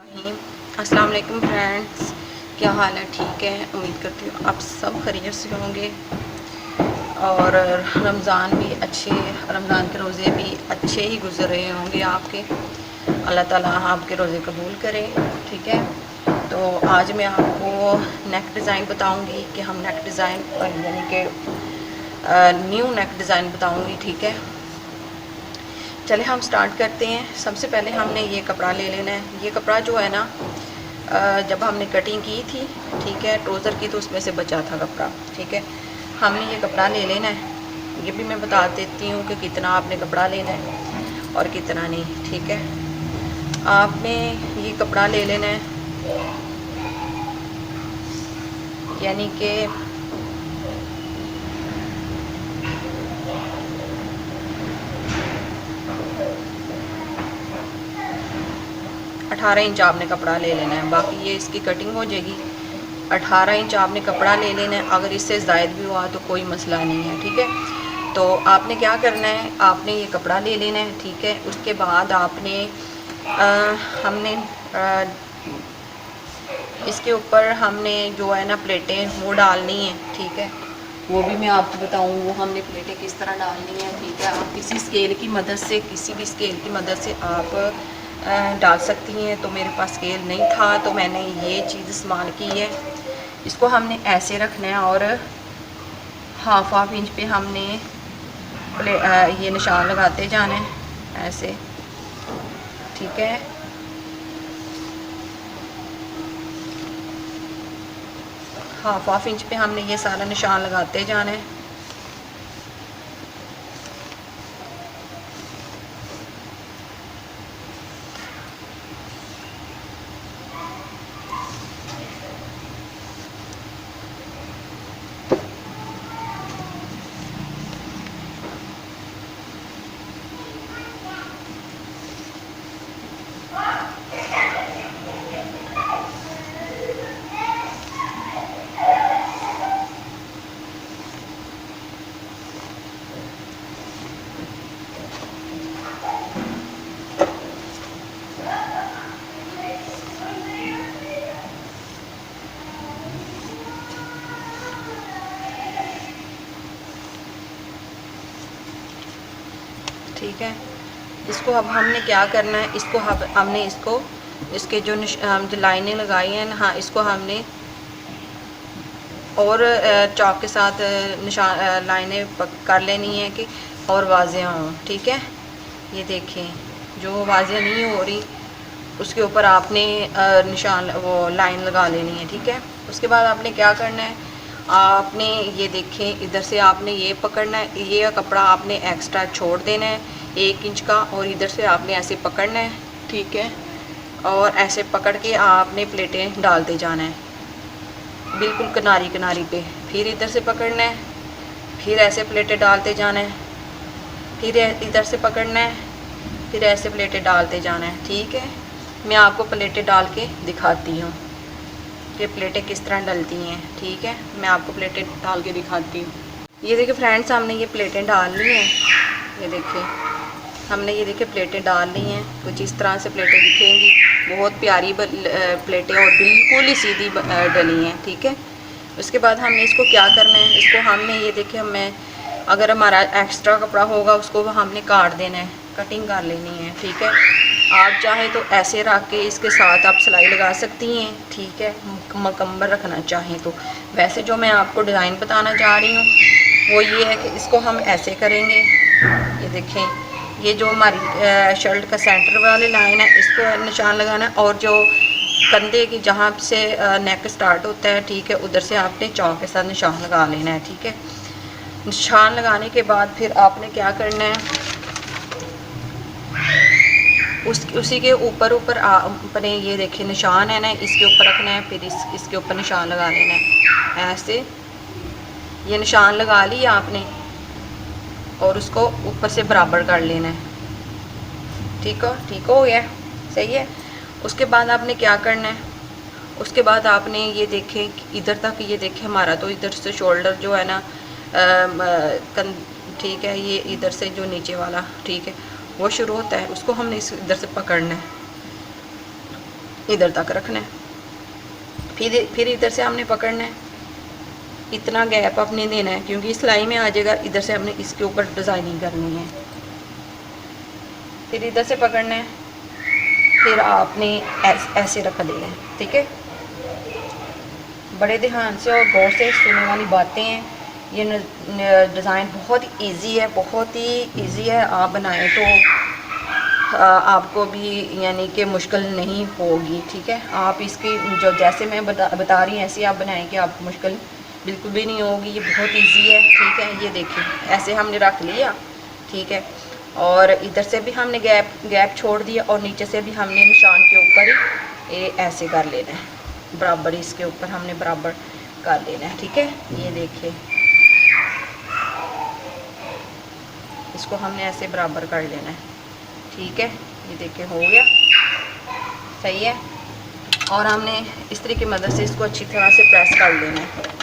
अस्सलाम वालेकुम फ्रेंड्स, क्या हाल है? ठीक है, उम्मीद करती हूँ आप सब खैरियत से होंगे और रमज़ान भी अच्छे, रमज़ान के रोज़े भी अच्छे ही गुजर रहे होंगे आपके। अल्लाह ताला आपके रोज़े कबूल करे। ठीक है, तो आज मैं आपको नेक डिज़ाइन बताऊँगी कि हम नेक डिज़ाइन यानी कि न्यू नेक डिज़ाइन बताऊँगी। ठीक है, चले हम स्टार्ट करते हैं। सबसे पहले हमने ये कपड़ा ले लेना है। ये कपड़ा जो है ना, जब हमने कटिंग की थी, ठीक है, ट्रोज़र की, तो उसमें से बचा था कपड़ा। ठीक है, हमने ये कपड़ा ले लेना है। ये भी मैं बता देती हूँ कि कितना आपने कपड़ा लेना है और कितना नहीं। ठीक है, आपने ये कपड़ा ले लेना है, यानी कि 18 इंच आपने कपड़ा ले लेना है। बाकी ये इसकी कटिंग हो जाएगी। 18 इंच आपने कपड़ा ले लेना है। अगर इससे ज़ायद भी हुआ तो कोई मसला नहीं है। ठीक है, तो आपने क्या करना है, आपने ये कपड़ा ले लेना है। ठीक है, उसके बाद आपने हमने इसके ऊपर हमने जो है ना प्लेटें वो डालनी है। ठीक है, वो भी मैं आपको बताऊँ वो हमने प्लेटें किस तरह डालनी है। ठीक है, आप किसी स्केल की मदद से, किसी भी स्केल की मदद से आप डाल सकती हैं। तो मेरे पास स्केल नहीं था तो मैंने ये चीज़ इस्तेमाल की है। इसको हमने ऐसे रखना है और हाफ इंच पे हमने ये निशान लगाते जाना है ऐसे। ठीक है, हाफ इंच पे हमने ये सारा निशान लगाते जाना है। ठीक है, इसको अब हमने क्या करना है, इसको हमने इसको इसके जो लाइनें लगाई हैं, हाँ, इसको हमने और चॉक के साथ निशान लाइनें कर लेनी है कि और वाज़ेह हों। ठीक है, ये देखें, जो वाज़ेह नहीं हो रही उसके ऊपर आपने निशान वो लाइन लगा लेनी है। ठीक है, उसके बाद आपने क्या करना है, आपने ये देखें इधर से आपने ये पकड़ना है, ये कपड़ा आपने एक्स्ट्रा छोड़ देना है 1 इंच का, और इधर से आपने ऐसे पकड़ना है। ठीक है, और ऐसे पकड़ के आपने प्लेटें डालते जाना है बिल्कुल किनारी किनारी पे। फिर इधर से पकड़ना है, फिर ऐसे प्लेटें डालते जाना है, फिर इधर से पकड़ना है, फिर ऐसे प्लेटें डालते जाना है। ठीक है, मैं आपको प्लेटें डाल के दिखाती हूँ कि प्लेटें किस तरह डलती हैं। ठीक है, मैं आपको प्लेटें डाल के दिखाती हूँ। ये देखिए फ्रेंड्स, हमने ये प्लेटें डाल ली हैं। ये देखिए, हमने ये देखिए प्लेटें डाल ली हैं। कुछ इस तरह से प्लेटें दिखेंगी, बहुत प्यारी प्लेटें और बिल्कुल ही सीधी डली हैं। ठीक है, उसके बाद हमने इसको क्या करना है, इसको हमने ये देखिए, हमें अगर हमारा एक्स्ट्रा कपड़ा होगा उसको हमने काट देना है, कटिंग कर लेनी है। ठीक है, आप चाहे तो ऐसे रख के इसके साथ आप सिलाई लगा सकती हैं। ठीक है, मुकम्मल रखना चाहें तो। वैसे जो मैं आपको डिज़ाइन बताना चाह रही हूँ वो ये है कि इसको हम ऐसे करेंगे। ये देखें, ये जो हमारी शर्ट का सेंटर वाली लाइन है इसको निशान लगाना है, और जो कंधे की जहाँ से नेक स्टार्ट होता है, ठीक है, उधर से आपने चौक के साथ निशान लगा लेना है। ठीक है, निशान लगाने के बाद फिर आपने क्या करना है, उसी के ऊपर अपने ये देखिए निशान है ना, इसके ऊपर रखना है, फिर इसके ऊपर निशान लगा लेना है ऐसे। ये निशान लगा लिया आपने और उसको ऊपर से बराबर कर लेना है। ठीक हो गया, सही है। उसके बाद आपने क्या करना है, उसके बाद आपने ये देखें इधर तक, ये देखें हमारा तो इधर से शोल्डर जो है ना, ठीक है, ये इधर से जो नीचे वाला, ठीक है, वो शुरू होता है, उसको हमने इस इधर से पकड़ना है। इधर तक रखना है, फिर इधर से हमने पकड़ना है, इतना गैप अपने देना है क्योंकि सिलाई में आ जाएगा। इधर से हमने इसके ऊपर डिज़ाइनिंग करनी है, फिर इधर से पकड़ना है, फिर आपने ऐसे रख देना है, ठीक है। बड़े ध्यान से और गौर से सुनने वाली बातें हैं। ये डिज़ाइन बहुत इजी है, बहुत ही इजी है। आप बनाएं तो आपको भी यानी कि मुश्किल नहीं होगी, ठीक है। आप इसकी जो जैसे मैं बता रही हूँ ऐसे आप बनाएं कि आपको मुश्किल बिल्कुल भी नहीं होगी। ये बहुत इजी है, ठीक है। ये देखिए ऐसे हमने रख लिया, ठीक है। और इधर से भी हमने गैप छोड़ दिया और नीचे से भी हमने निशान के ऊपर ही ये ऐसे कर लेना है, बराबर इसके ऊपर हमने बराबर कर लेना है, ठीक है। ये देखिए इसको हमने ऐसे बराबर कर लेना है, ठीक है। ये देखिए हो गया, सही है। और हमने इस्त्री की मदद से इसको अच्छी तरह से प्रेस कर लेना है।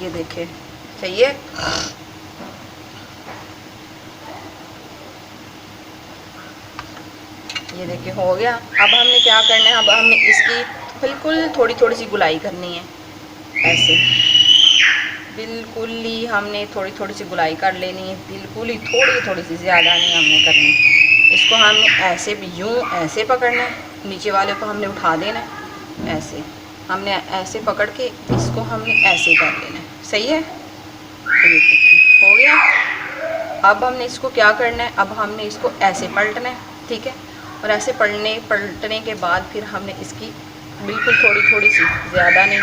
ये देखिए सही है। ये देखिए हो गया। अब हमने क्या करना है, अब हमने इसकी बिल्कुल थोड़ी थोड़ी सी गुलाई करनी है, ऐसे बिल्कुल ही हमने थोड़ी थोड़ी सी गुलाई कर लेनी है, बिल्कुल ही थोड़ी थोड़ी सी, ज़्यादा नहीं हमने करनी। इसको हमने ऐसे भी यूँ ऐसे पकड़ना है, नीचे वाले को हमने उठा देना है, ऐसे हमने ऐसे पकड़ के इसको हमने ऐसे कर लेना है, सही है। हो गया। अब हमने इसको क्या करना है, अब हमने इसको ऐसे पलटना है, ठीक है। और ऐसे पलटने के बाद फिर हमने इसकी बिल्कुल थोड़ी थोड़ी सी, ज़्यादा नहीं,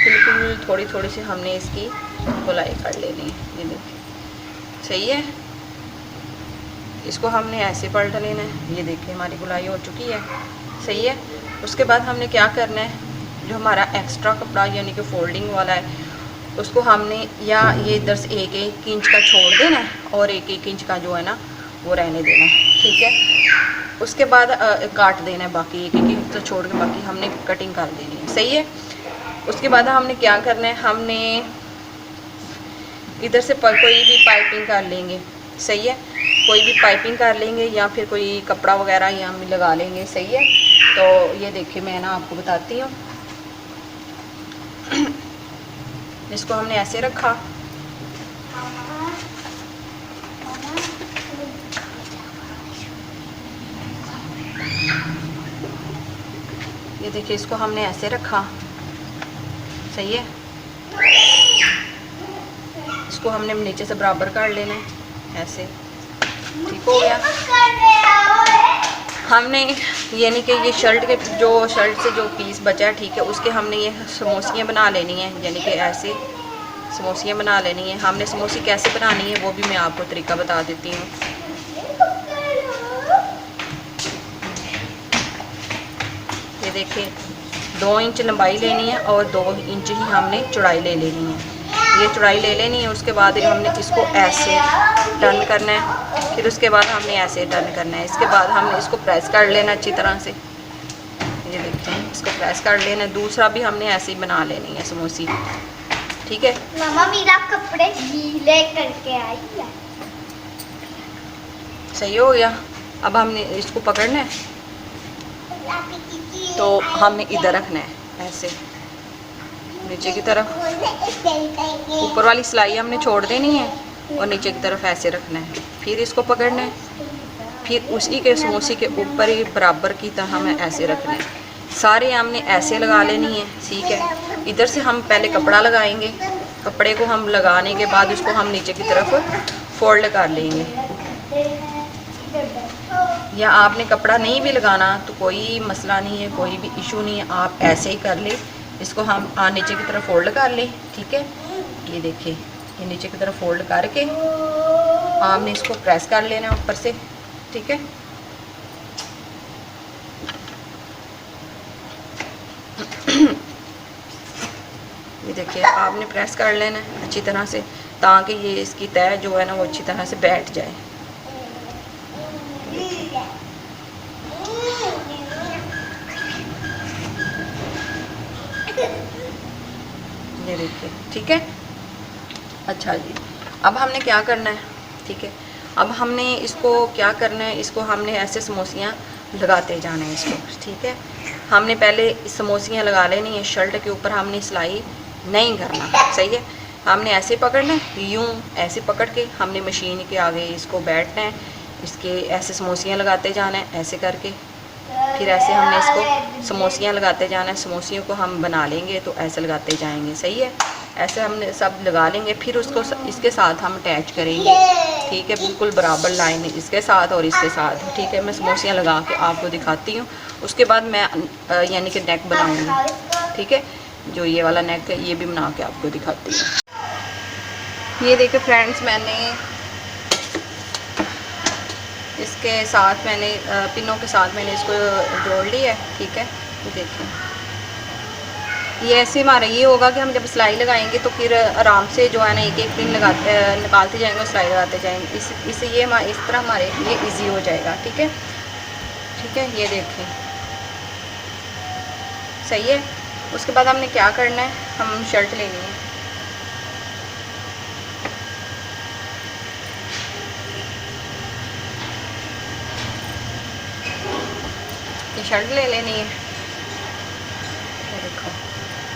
बिल्कुल थोड़ी थोड़ी सी हमने इसकी गुलाई कर लेनी है। ये देखिए सही है। इसको हमने ऐसे पलट लेना है। ये देखिए हमारी गुलाई हो चुकी है, सही है। उसके बाद हमने क्या करना है, जो हमारा एक्स्ट्रा कपड़ा यानी कि फोल्डिंग वाला है उसको हमने या ये इधर से 1-1 इंच का छोड़ देना है और 1-1 इंच का जो है ना वो रहने देना है, ठीक है। उसके बाद काट देना है, बाकी 1-1 इंच तो छोड़ के बाकी हमने कटिंग कर देनी है, सही है। उसके बाद हमने क्या करना है, हमने इधर से कोई भी पाइपिंग कर लेंगे, सही है। कोई भी पाइपिंग कर लेंगे या फिर कोई कपड़ा वगैरह यहाँ में लगा लेंगे, सही है। तो ये देखिए मैं ना आपको बताती हूँ। इसको हमने ऐसे रखा, ये देखिए इसको हमने ऐसे रखा, सही है। इसको हमने नीचे से बराबर कर लेना है, ऐसे ठीक हो गया। हमने यानी कि ये शर्ट से जो पीस बचा है, ठीक है, उसके हमने ये समोसियाँ बना लेनी है, यानी कि ऐसे समोसियाँ बना लेनी है। हमने समोसी कैसे बनानी है वो भी मैं आपको तरीका बता देती हूँ। ये देखिए 2 इंच लंबाई लेनी है और 2 इंच ही हमने चौड़ाई ले लेनी है। ये चौड़ाई ले लेनी है। उसके बाद हमने इसको ऐसे टर्न करना है, फिर उसके बाद हमने ऐसे टर्न करना है। इसके बाद हमने इसको प्रेस कर लेना अच्छी तरह से। ये देखते हैं इसको प्रेस कर लेना। दूसरा भी हमने ऐसे ही बना लेनी है समोसी, ठीक है। मामा मेरा कपड़े गीले करके आई है, सही हो गया। अब हमने इसको पकड़ना है तो हमने इधर रखना है, ऐसे नीचे की तरफ। ऊपर वाली सिलाई हमने छोड़ देनी है और नीचे की तरफ ऐसे रखना है। फिर इसको पकड़ना है, फिर उसी के समोसी के ऊपर ही बराबर की तरह हमें ऐसे रखना है। सारे हमने ऐसे लगा लेनी है, ठीक है। इधर से हम पहले कपड़ा लगाएंगे, कपड़े को हम लगाने के बाद उसको हम नीचे की तरफ फोल्ड कर लेंगे। या आपने कपड़ा नहीं भी लगाना तो कोई मसला नहीं है, कोई भी इशू नहीं है, आप ऐसे ही कर ले। इसको हम नीचे की तरफ फोल्ड कर लें, ठीक है। ये देखिए ये नीचे की तरफ फोल्ड करके आपने इसको प्रेस कर लेना ऊपर से, ठीक है। ये देखिए आपने प्रेस कर लेना है अच्छी तरह से, ताकि ये इसकी तय जो है ना वो अच्छी तरह से बैठ जाए। ये देखिए ठीक है। अच्छा जी, अब हमने क्या करना है, ठीक है। अब हमने इसको क्या करना है, इसको हमने ऐसे समोसियाँ लगाते जाना है इसको, ठीक है। हमने पहले समोसियाँ लगा लेनी है, शर्ट के ऊपर हमने सिलाई नहीं करना, सही है। हमने ऐसे पकड़ना है, यूँ ऐसे पकड़ के हमने मशीन के आगे इसको बैठना है, इसके ऐसे समोसियाँ लगाते जाना है ऐसे करके, फिर ऐसे हमने इसको समोसियाँ लगाते जाना है। समोसियों को हम बना लेंगे तो ऐसे लगाते जाएंगे, सही है। ऐसे हमने सब लगा लेंगे, फिर उसको इसके साथ हम अटैच करेंगे, ठीक है। बिल्कुल बराबर लाइन इसके साथ और इसके साथ, ठीक है। मैं समोसियाँ लगा के आपको दिखाती हूँ, उसके बाद मैं यानी कि नेक बनाऊँगी, ठीक है। जो ये वाला नेक है ये भी बना के आपको दिखाती हूँ। ये देखिए फ्रेंड्स, मैंने इसके साथ पिनों के साथ मैंने इसको जोड़ लिया है, ठीक है। देखिए ये ऐसे हमारा ये होगा कि हम जब सिलाई लगाएंगे तो फिर आराम से जो है ना एक एक पिन निकालते जाएंगे और सिलाई लगाते जाएंगे। इससे ये इस तरह हमारे लिए इजी हो जाएगा, ठीक है, ठीक है। ये देखिए सही है। उसके बाद हमने क्या करना है, हम शर्ट लेनी है, ये शर्ट ले लेनी है, ये देखो।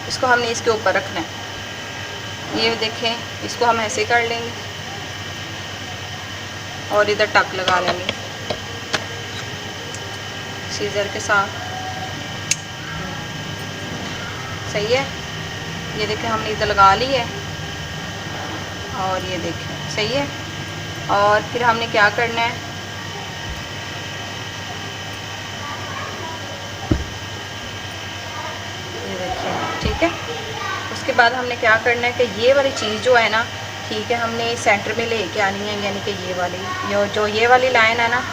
इसको हमने इसके ऊपर रखना है, ये देखें, इसको हम ऐसे कर लेंगे और इधर टक लगा लेंगे सीजर के साथ, सही है। ये देखें हमने इधर लगा ली है और ये देखें सही है। और फिर हमने क्या करना है, ये देखें, ठीक है। उसके बाद हमने क्या करना है कि ये वाली चीज़ जो है ना, ठीक है, हमने सेंटर में लेके आनी है, यानी कि ये वाली जो ये वाली लाइन है ना,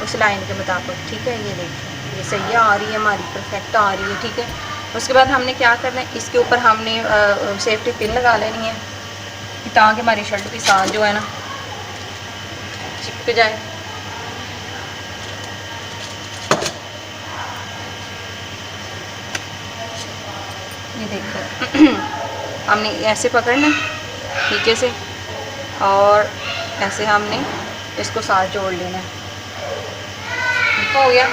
उस लाइन के मुताबिक, ठीक है। ये देखिए ये सही आ रही है हमारी, परफेक्ट आ रही है, ठीक है। उसके बाद हमने क्या करना है, इसके ऊपर हमने सेफ्टी पिन लगा लेनी है ताकि हमारी शर्ट के साथ जो है ना चिपक जाए। ये देखो हमने ऐसे पकड़ना है नीचे से और ऐसे हमने इसको साथ जोड़ लेना है, हो गया।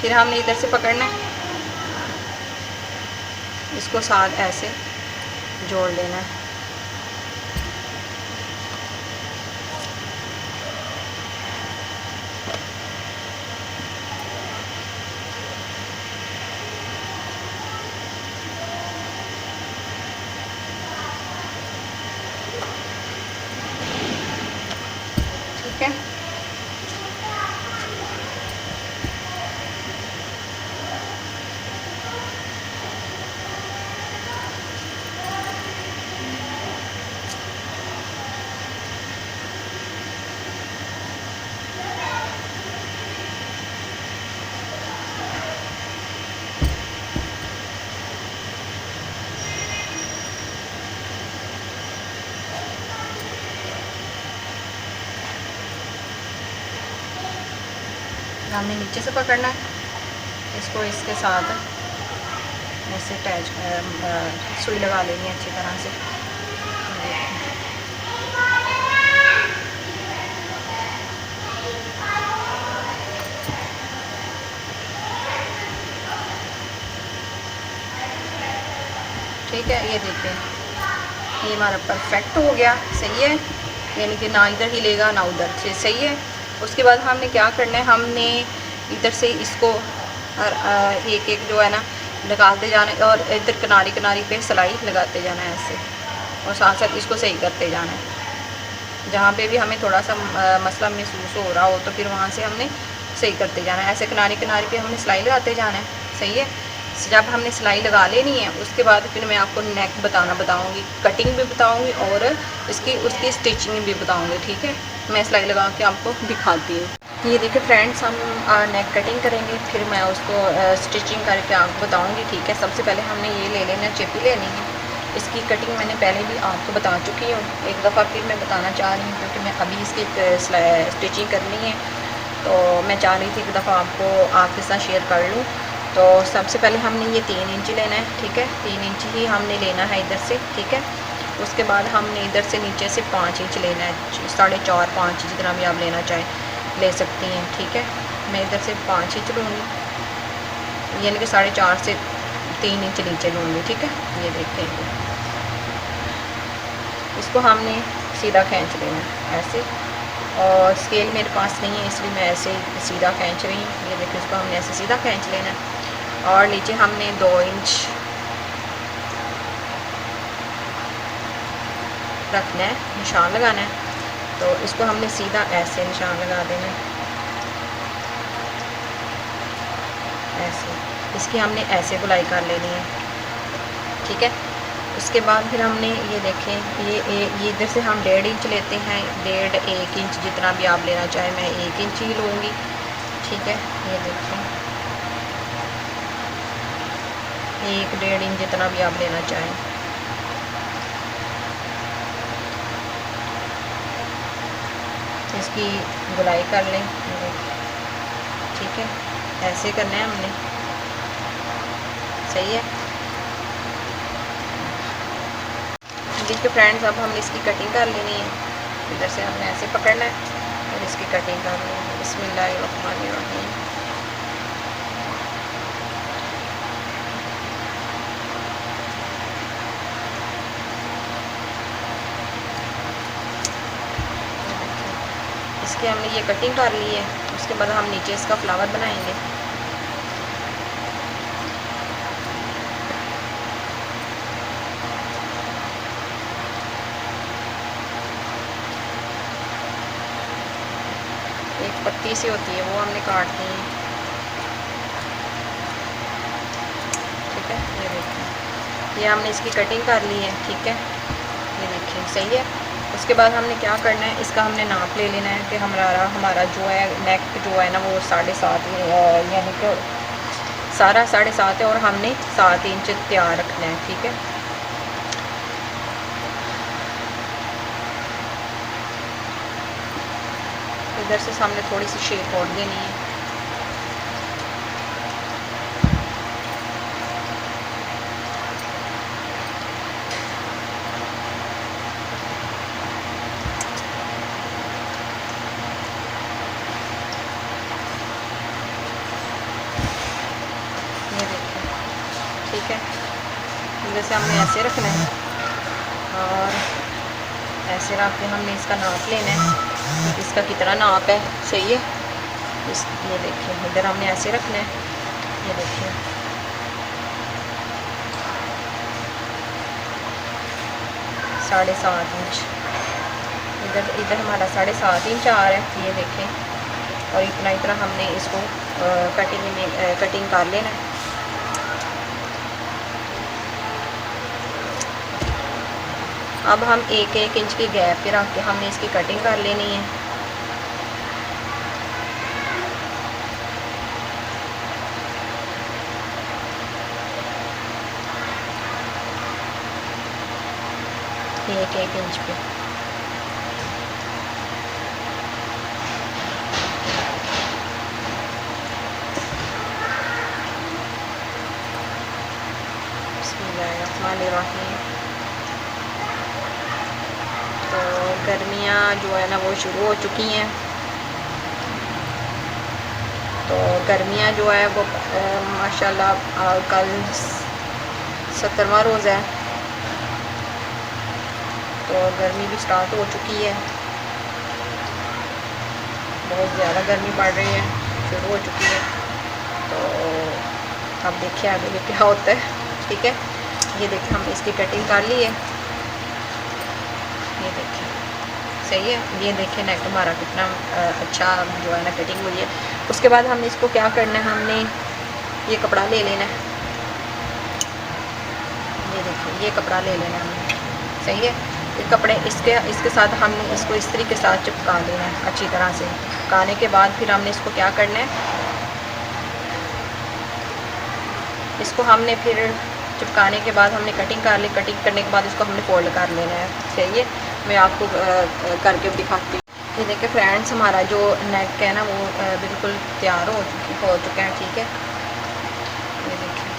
फिर हमने इधर से पकड़ना है, इसको साथ ऐसे जोड़ लेना है, ठीक है। हमने नीचे से पकड़ना है, इसको इसके साथ ऐसे अटैच सुई लगा लेनी है अच्छी तरह से। ठीक है, ये देखिए ये हमारा परफेक्ट हो गया, सही है। यानी कि ना इधर हिलेगा ना उधर से, सही है। उसके बाद हमने क्या करना है, हमने इधर से इसको एक एक जो है ना निकालते जाना है और इधर किनारी किनारी पे सिलाई लगाते जाना है ऐसे, और साथ साथ इसको सही करते जाना है। जहाँ पे भी हमें थोड़ा सा मसला महसूस हो रहा हो तो फिर वहाँ से हमने सही करते जाना है। ऐसे किनारी किनारी पे हमने सिलाई लगाते जाना है, सही है। जब हमने सिलाई लगा लेनी है उसके बाद फिर मैं आपको नेक बताऊंगी, कटिंग भी बताऊंगी और उसकी स्टिचिंग भी बताऊंगी, ठीक है। मैं सिलाई लगा के आपको दिखाती हूँ। ये देखिए फ्रेंड्स, हम नेक कटिंग करेंगे, फिर मैं उसको स्टिचिंग करके आपको बताऊँगी, ठीक है। सबसे पहले हमने ये ले लेना, चेपी लेनी है। इसकी कटिंग मैंने पहले भी आपको बता चुकी हूँ, एक दफ़ा फिर मैं बताना चाह रही हूँ क्योंकि मैं अभी इसकी स्टिचिंग करनी है, तो मैं चाह रही थी एक दफ़ा आपके साथ शेयर कर लूँ। तो सबसे पहले हमने ये 3 इंच लेना है, ठीक है। 3 इंच ही हमने लेना है इधर से, ठीक है। उसके बाद हमने इधर से नीचे से 5 इंच लेना है, 4.5 5 जितना भी आप लेना चाहें ले सकती हैं, ठीक है। मैं इधर से 5 इंच लूँगी, यानी कि 4.5 से 3 इंच नीचे लूँगी, ठीक है। ये देखें, इसको हमने सीधा खींच लेना है ऐसे, और स्केल मेरे पास नहीं है इसलिए मैं ऐसे सीधा खींच रही हूँ। ये देखिए, इसको हमने ऐसे सीधा खींच लेना है, और नीचे हमने 2 इंच रखना है, निशान लगाना है। तो इसको हमने सीधा ऐसे निशान लगा देना है, ऐसे। इसकी हमने ऐसे गुलाई कर लेनी है, ठीक है। उसके बाद फिर हमने ये देखें, ये इधर से हम 1.5 इंच लेते हैं, 1.5 इंच जितना भी आप लेना चाहें, मैं 1 इंच ही लूँगी, ठीक है। ये देखें, 1.5 इंच जितना भी आप लेना चाहें। इसकी गुलाई कर लें, ठीक है। ऐसे करना है हमने, सही है। देखिए फ्रेंड्स, अब हमने इसकी कटिंग कर लेनी है। इधर से हमने ऐसे पकड़ना है और इसकी कटिंग कर लेनी है। बिस्मिल्लाहिर्रहमानिर्रहीम। इसकी हमने ये कटिंग कर ली है। उसके बाद हम नीचे इसका फ्लावर बनाएंगे। एक पत्ती सी होती है, वो हमने काटनी है, ठीक है। ये देखिए, ये हमने इसकी कटिंग कर ली है, ठीक है। ये देखिए, सही है। उसके बाद हमने क्या करना है, इसका हमने नाप ले लेना है कि हमारा जो है नेक जो है ना वो 7.5 यानी कि सारा 7.5 है, और हमने 7 इंच तैयार रखना है, ठीक है। इधर से सामने थोड़ी सी शेप और देनी है। ये देखिए, ठीक है। इधर से हमने ऐसे रखना है, और ऐसे रख के हमने इसका नाप लेना है, इसका कितना नाप है, सही है। ये देखिए, इधर हमने ऐसे रखना है। ये देखिए, 7.5 इंच। इधर हमारा 7.5 इंच आ रहा है, ये देखें। और इतना हमने इसको कटिंग कर लेना है। अब हम 1-1 इंच की गैप पे रख के हमने इसकी कटिंग कर लेनी है। एक इंच पे बिस्मिल्लाहिर्रहमानिर्रहीम। तो गर्मियाँ जो है ना वो शुरू हो चुकी हैं। तो गर्मियाँ जो है वो माशाल्लाह कल 70वां रोज़ है, तो गर्मी भी स्टार्ट हो चुकी है। बहुत ज़्यादा गर्मी पड़ रही है, शुरू हो चुकी है। तो अब देखिए आगे ये क्या होता है, ठीक है। ये देखिए, हमने इसकी कटिंग कर ली है। ये देखिए, सही है। ये देखिए नेक हमारा कितना अच्छा जो है ना कटिंग हुई है। उसके बाद हमने इसको क्या करना है, हमने ये कपड़ा ले लेना है। ये देखिए, ये कपड़ा ले लेना है हमने, सही है। ये कपड़े इसके साथ हमने इसको इस्त्री के साथ चिपका देना है अच्छी तरह से। चिपकाने के बाद फिर हमने इसको क्या करना है, इसको हमने फिर चिपकाने के बाद हमने कटिंग कर ली। कटिंग करने के बाद इसको हमने फोल्ड कर लेना है, सही है। मैं आपको करके दिखाती हूँ। ये देखिए फ्रेंड्स, हमारा जो नेक है ना वो बिल्कुल तैयार हो चुका है, ठीक है। ये देखिए,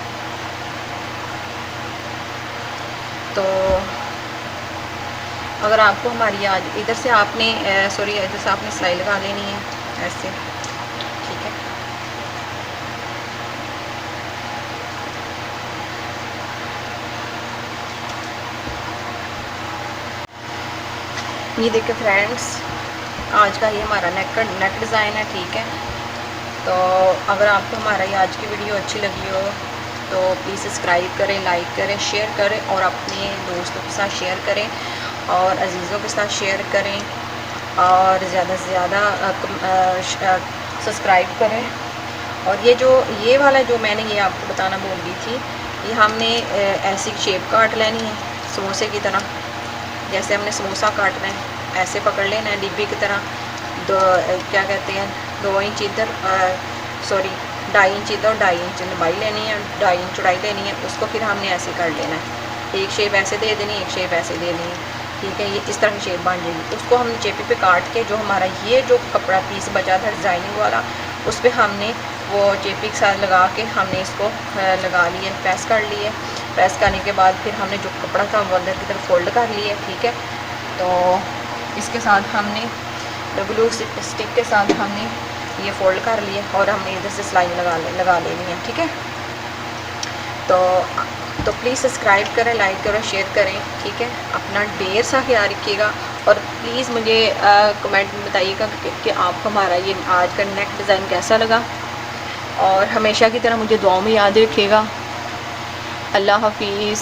तो अगर आपको हमारी आज इधर से आपने इधर से आपने सिलाई लगा लेनी है ऐसे, ठीक है। ये देखिए फ्रेंड्स, आज का ये हमारा नेक डिज़ाइन है, ठीक है। तो अगर आपको हमारा ये आज की वीडियो अच्छी लगी हो तो प्लीज़ सब्सक्राइब करें, लाइक करें, शेयर करें और अपने दोस्तों के साथ शेयर करें और अजीज़ों के साथ शेयर करें और ज़्यादा से ज़्यादा सब्सक्राइब करें। और ये वाला जो मैंने ये आपको बताना भूल गई थी, ये हमने ऐसी शेप काट लेनी है समोसे की तरह। जैसे हमने समोसा काटना है ऐसे पकड़ लेना है डिब्बी की तरह। क्या कहते हैं, 2 इंच इधर, सॉरी 2.5 इंच इधर और 2.5 इंच लंबाई लेनी है, 2.5 इंच चौड़ाई लेनी है। उसको फिर हमने ऐसे कर लेना है, एक शेप ऐसे दे देनी, एक शेप ऐसे दे देनी, ठीक है। ये इस तरह की शेप बन जाएगी। उसको हमने चेपी पे काट के जो हमारा ये जो कपड़ा पीस बचा था डिज़ाइनिंग वाला, उस पर हमने वो चेपी के साथ लगा के हमने इसको लगा लिए, प्रेस कर लिए। प्रेस करने के बाद फिर हमने जो कपड़ा था वो अंदर की तरफ फोल्ड कर लिए, ठीक है। तो इसके साथ हमने ग्लू स्टिक के साथ हमने ये फोल्ड कर लिए और हमने इधर से सिलाई लगा लेनी है, ठीक है। तो प्लीज़ सब्सक्राइब करें, लाइक करें, शेयर करें, ठीक है। अपना ढेर सा ख्याल रखिएगा और प्लीज़ मुझे कमेंट में बताइएगा कि आपको हमारा ये आज का नेक डिज़ाइन कैसा लगा। और हमेशा की तरह मुझे दुआ में याद रखिएगा। अल्लाह हाफिज़।